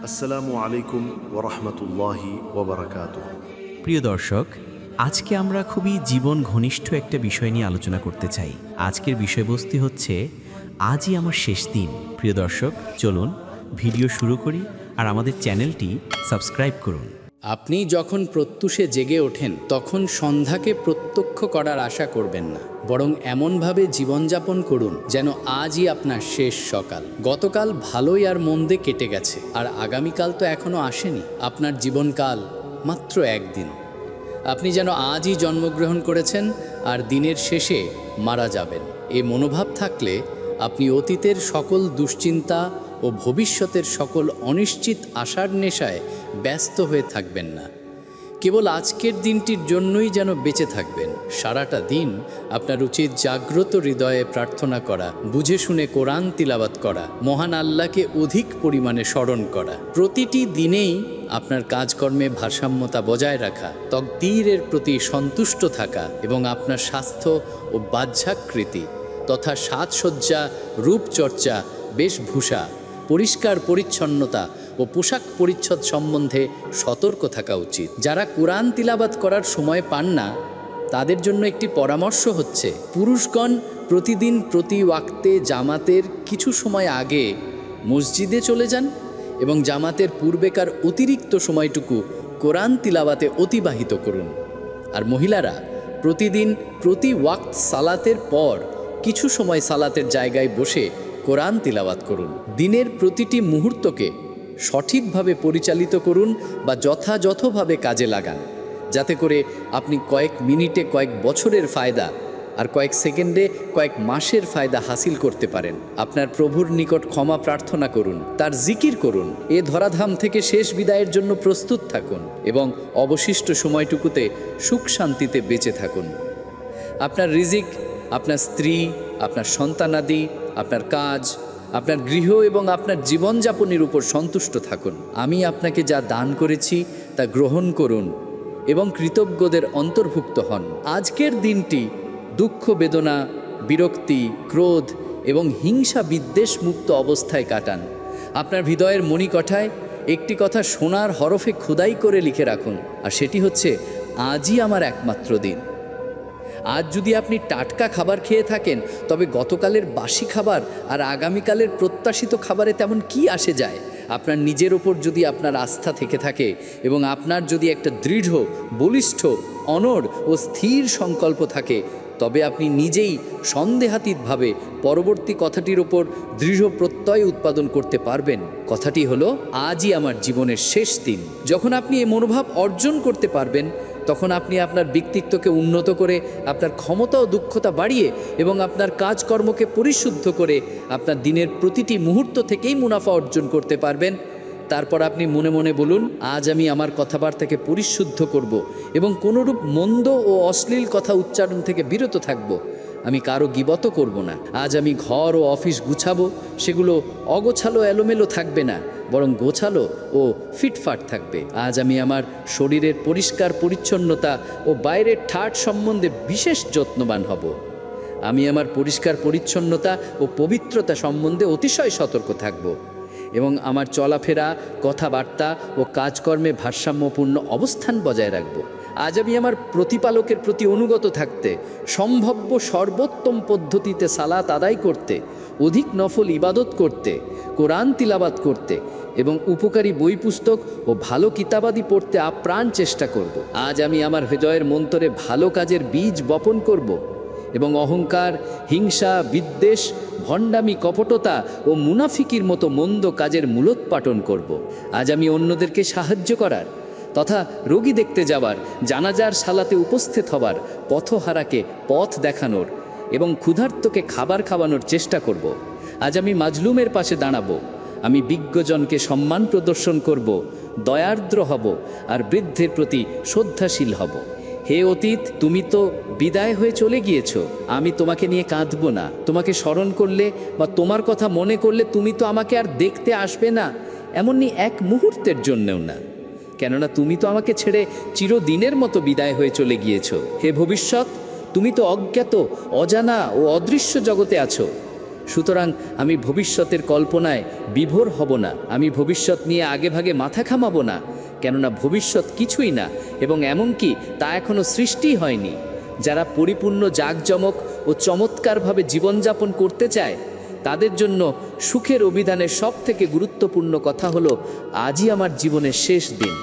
আসসালামু আলাইকুম ওরহমতুল্লাহি ওবরাকাতুহ। প্রিয় দর্শক, আজকে আমরা খুবই জীবন ঘনিষ্ঠ একটা বিষয় নিয়ে আলোচনা করতে চাই। আজকের বিষয়বস্তু হচ্ছে আজই আমার শেষ দিন। প্রিয় দর্শক, চলুন ভিডিও শুরু করি আর আমাদের চ্যানেলটি সাবস্ক্রাইব করুন। আপনি যখন প্রত্যুষে জেগে ওঠেন তখন সন্ধ্যাকে প্রত্যক্ষ করার আশা করবেন না, বরং এমনভাবে জীবনযাপন করুন যেন আজই আপনার শেষ সকাল। গতকাল ভালোই আর মন্দে কেটে গেছে, আর আগামীকাল তো এখনও আসেনি। আপনার জীবনকাল মাত্র একদিন। আপনি যেন আজই জন্মগ্রহণ করেছেন আর দিনের শেষে মারা যাবেন। এই মনোভাব থাকলে আপনি অতীতের সকল দুশ্চিন্তা ও ভবিষ্যতের সকল অনিশ্চিত আশার নেশায় ব্যস্ত হয়ে থাকবেন না। কেবল আজকের দিনটির জন্যই যেন বেঁচে থাকবেন। সারাটা দিন আপনার উচিত জাগ্রত হৃদয়ে প্রার্থনা করা, বুঝে শুনে কোরআন তিলাওয়াত করা, মহান আল্লাহকে অধিক পরিমাণে স্মরণ করা। প্রতিটি দিনেই আপনার কাজকর্মে ভারসাম্যতা বজায় রাখা, তকদীরের প্রতি সন্তুষ্ট থাকা এবং আপনার স্বাস্থ্য ও বাহ্যাকৃতি তথা সাজসজ্জা, রূপচর্চা, বেশভূষা, পরিষ্কার পরিচ্ছন্নতা ও পোশাক পরিচ্ছদ সম্বন্ধে সতর্ক থাকা উচিত। যারা কোরআন তিলাওয়াত করার সময় পান না, তাদের জন্য একটি পরামর্শ হচ্ছে, পুরুষগণ প্রতিদিন প্রতি ওয়াক্তে জামাতের কিছু সময় আগে মসজিদে চলে যান এবং জামাতের পূর্বেকার অতিরিক্ত সময়টুকু কোরআন তিলাওয়াতে অতিবাহিত করুন। আর মহিলারা প্রতিদিন প্রতি ওয়াক্ত সালাতের পর কিছু সময় সালাতের জায়গায় বসে কোরআন তিলাওয়াত করুন। দিনের প্রতিটি মুহূর্তকে সঠিকভাবে পরিচালিত করুন বা যথাযথভাবে কাজে লাগান, যাতে করে আপনি কয়েক মিনিটে কয়েক বছরের ফায়দা আর কয়েক সেকেন্ডে কয়েক মাসের ফায়দা হাসিল করতে পারেন। আপনার প্রভুর নিকট ক্ষমা প্রার্থনা করুন, তার জিকির করুন, এ ধরাধাম থেকে শেষ বিদায়ের জন্য প্রস্তুত থাকুন এবং অবশিষ্ট সময়টুকুতে সুখ শান্তিতে বেঁচে থাকুন। আপনার রিজিক, আপনার স্ত্রী, আপনার সন্তানাদি, আপনার কাজ, আপনার গৃহ এবং আপনার জীবনযাপনের উপর সন্তুষ্ট থাকুন। আমি আপনাকে যা দান করেছি তা গ্রহণ করুন এবং কৃতজ্ঞদের অন্তর্ভুক্ত হন। আজকের দিনটি দুঃখ, বেদনা, বিরক্তি, ক্রোধ এবং হিংসা বিদ্বেষ মুক্ত অবস্থায় কাটান। আপনার হৃদয়ের মণিকঠায় একটি কথা সোনার হরফে খোদাই করে লিখে রাখুন, আর সেটি হচ্ছে, আজই আমার একমাত্র দিন। আজ যদি আপনি টাটকা খাবার খেয়ে থাকেন, তবে গতকালের বাসি খাবার আর আগামীকালের প্রত্যাশিত খাবারে তেমন কি আসে যায়? আপনার নিজের ওপর যদি আপনার আস্থা থেকে থাকে এবং আপনার যদি একটা দৃঢ়, বলিষ্ঠ, অনড় ও স্থির সংকল্প থাকে, তবে আপনি নিজেই সন্দেহাতীতভাবে পরবর্তী কথাটির ওপর দৃঢ় প্রত্যয় উৎপাদন করতে পারবেন। কথাটি হলো, আজই আমার জীবনের শেষ দিন। যখন আপনি এই মনোভাব অর্জন করতে পারবেন, তখন আপনি আপনার ব্যক্তিত্বকে উন্নত করে, আপনার ক্ষমতা ও দক্ষতা বাড়িয়ে এবং আপনার কাজকর্মকে পরিশুদ্ধ করে আপনার দিনের প্রতিটি মুহূর্ত থেকেই মুনাফা অর্জন করতে পারবেন। তারপর আপনি মনে মনে বলুন, আজ আমি আমার কথাবার্তাকে পরিশুদ্ধ করব এবং কোনোরূপ মন্দ ও অশ্লীল কথা উচ্চারণ থেকে বিরত থাকব। আমি কারো গীবত করব না। আজ আমি ঘর ও অফিস গুছাবো, সেগুলো অগোছালো এলোমেলো থাকবে না, বরং গোছালো ও ফিটফাট থাকবে। আজ আমি আমার শরীরের পরিষ্কার পরিচ্ছন্নতা ও বাইরের ঠাট সম্বন্ধে বিশেষ যত্নবান হব। আমি আমার পরিষ্কার পরিচ্ছন্নতা ও পবিত্রতা সম্বন্ধে অতিশয় সতর্ক থাকব এবং আমার চলাফেরা, কথাবার্তা ও কাজকর্মে ভারসাম্যপূর্ণ অবস্থান বজায় রাখব। আজ আমি আমার প্রতিপালকের প্রতি অনুগত থাকতে, সম্ভাব্য সর্বোত্তম পদ্ধতিতে সালাত আদায় করতে, অধিক নফল ইবাদত করতে, কোরআন তিলাওয়াত করতে এবং উপকারী বই পুস্তক ও ভালো কিতাবাদি পড়তে আপ্রাণ চেষ্টা করব। আজ আমি আমার হৃদয়ের মন্তরে ভালো কাজের বীজ বপন করব এবং অহংকার, হিংসা, বিদ্বেষ, ভণ্ডামি, কপটতা ও মুনাফিকির মতো মন্দ কাজের মূলোৎপাটন করব। আজ আমি অন্যদেরকে সাহায্য করার তথা রোগী দেখতে যাওয়ার, জানাজার সালাতে উপস্থিত হবার, পথহারাকে পথ দেখানোর এবং ক্ষুধার্তকে খাবার খাওয়ানোর চেষ্টা করব। আজ আমি মাজলুমের পাশে দাঁড়াবো। আমি বিজ্ঞজনকে সম্মান প্রদর্শন করব, দয়ার্দ্র হব আর বৃদ্ধের প্রতি শ্রদ্ধাশীল হব। হে অতীত, তুমি তো বিদায় হয়ে চলে গিয়েছো, আমি তোমাকে নিয়ে কাঁদব না। তোমাকে স্মরণ করলে বা তোমার কথা মনে করলে তুমি তো আমাকে আর দেখতে আসবে না, এমনই এক মুহূর্তের জন্যেও না, কেননা তুমি তো আমাকে ছেড়ে চিরদিনের মতো বিদায় হয়ে চলে গিয়েছো। হে ভবিষ্যৎ, তুমি তো অজ্ঞাত, অজানা ও অদৃশ্য জগতে আছো। সুতরাং আমি ভবিষ্যতের কল্পনায় বিভোর হব না, আমি ভবিষ্যৎ নিয়ে আগেভাগে মাথা ঘামাবো না, কেননা ভবিষ্যৎ কিছুই না এবং এমনকি তা এখনও সৃষ্টি হয়নি। যারা পরিপূর্ণ জাঁকজমক ও চমৎকারভাবে জীবনযাপন করতে চায় তাদের জন্য সুখের অভিধানের সবথেকে গুরুত্বপূর্ণ কথা হলো, আজই আমার জীবনের শেষ দিন।